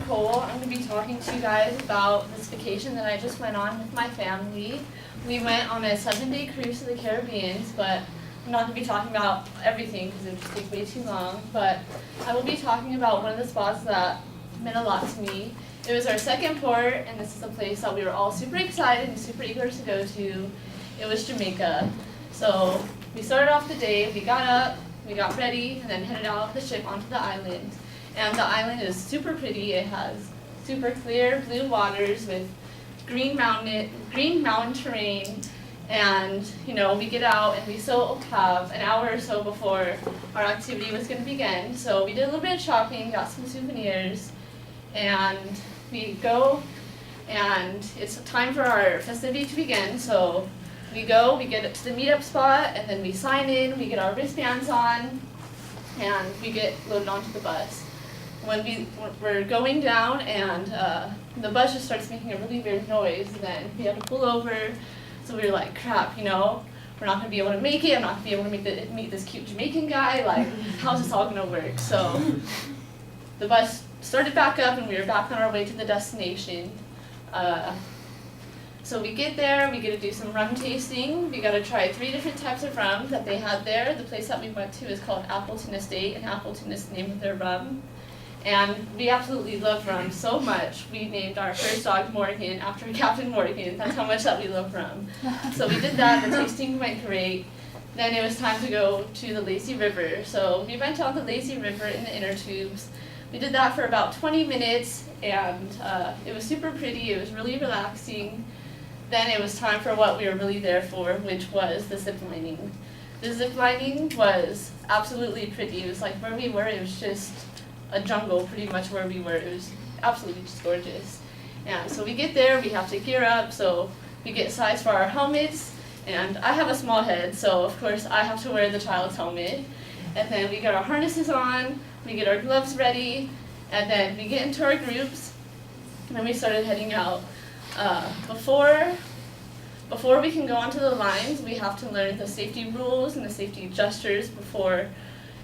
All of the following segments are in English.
Nicole. I'm going to be talking to you guys about this vacation that I just went on with my family. We went on a 7-day cruise to the Caribbean, but I'm not going to be talking about everything because it would just take way too long. But I will be talking about one of the spots that meant a lot to me. It was our second port, and this is a place that we were all super excited and super eager to go to. It was Jamaica. So we started off the day, we got up, we got ready, and then headed out the ship onto the island. And the island is super pretty. It has super clear blue waters with green mountain terrain. And we get out and we still have an hour or so before our activity was going to begin. So we did a little bit of shopping, got some souvenirs, and we go, and it's time for our festivity to begin. So we go, we get to the meetup spot, and then we sign in, we get our wristbands on, and we get loaded onto the bus. When we're going down, and the bus just starts making a really weird noise, and then we have to pull over. So we were like, crap, we're not going to be able to make it. I'm not going to be able to meet this cute Jamaican guy. Like, how's this all going to work? So the bus started back up, and we were back on our way to the destination. So we get there, we get to do some rum tasting. We got to try 3 different types of rum that they had there. The place that we went to is called Appleton Estate, and Appleton is the name of their rum. And we absolutely love rum so much. We named our first dog Morgan after Captain Morgan. That's how much that we love rum. So we did that, the tasting went great. Then it was time to go to the lazy river. So we went on the lazy river in the inner tubes. We did that for about 20 minutes, and it was super pretty. It was really relaxing. Then it was time for what we were really there for, which was the zip lining. The zip lining was absolutely pretty. It was like where we were, it was just a jungle pretty much where we were. It was absolutely just gorgeous. And so we get there, we have to gear up, so we get sized for our helmets, and I have a small head, so of course I have to wear the child's helmet. And then we get our harnesses on, we get our gloves ready, and then we get into our groups, and then we started heading out. Before we can go onto the lines, we have to learn the safety rules and the safety gestures before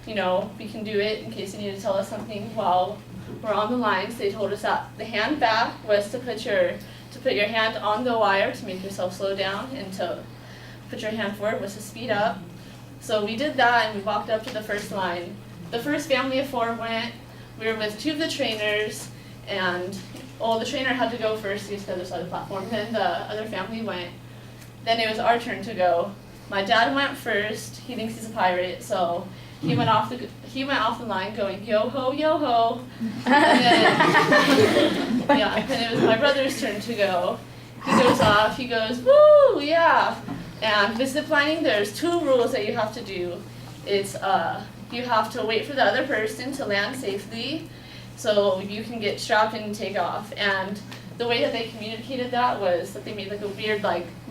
we can do it. In case you need to tell us something while we're on the lines, they told us that the hand back was to put your hand on the wire to make yourself slow down, and to put your hand forward was to speed up. So we did that, and we walked up to the first line. The first family of 4 went. We were with 2 of the trainers, and the trainer had to go first to get to the other side of the platform. Then the other family went. Then it was our turn to go. My dad went first. He thinks he's a pirate, so he went off the line going, yo ho, yo ho. And then it was my brother's turn to go. He goes off, he goes, woo, yeah. And with zip lining, there's 2 rules that you have to do. It's you have to wait for the other person to land safely so you can get strapped in and take off. And the way that they communicated that was that they made like a weird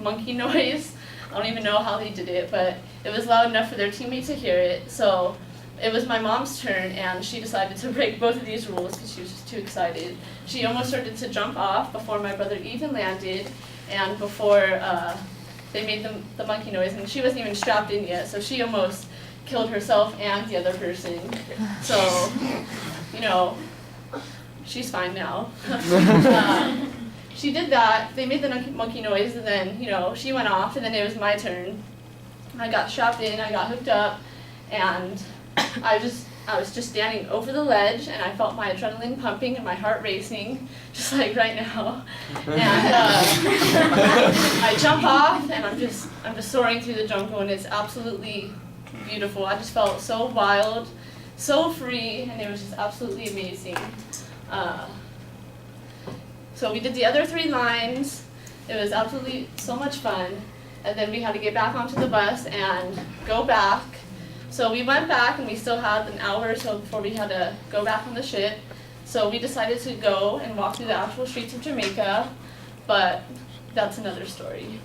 monkey noise. I don't even know how they did it, but it was loud enough for their teammates to hear it. So it was my mom's turn, and she decided to break both of these rules because she was just too excited. She almost started to jump off before my brother even landed, and before they made the monkey noise, and she wasn't even strapped in yet, so she almost killed herself and the other person. So, she's fine now. She did that, they made the monkey noise, and then, she went off, and then it was my turn. I got strapped in, I got hooked up, and I was just standing over the ledge, and I felt my adrenaline pumping and my heart racing, just like right now. And I jump off, and I'm just soaring through the jungle, and it's absolutely beautiful. I just felt so wild, so free, and it was just absolutely amazing. So we did the other 3 lines. It was absolutely so much fun. And then we had to get back onto the bus and go back. So we went back, and we still had an hour or so before we had to go back on the ship. So we decided to go and walk through the actual streets of Jamaica, but that's another story.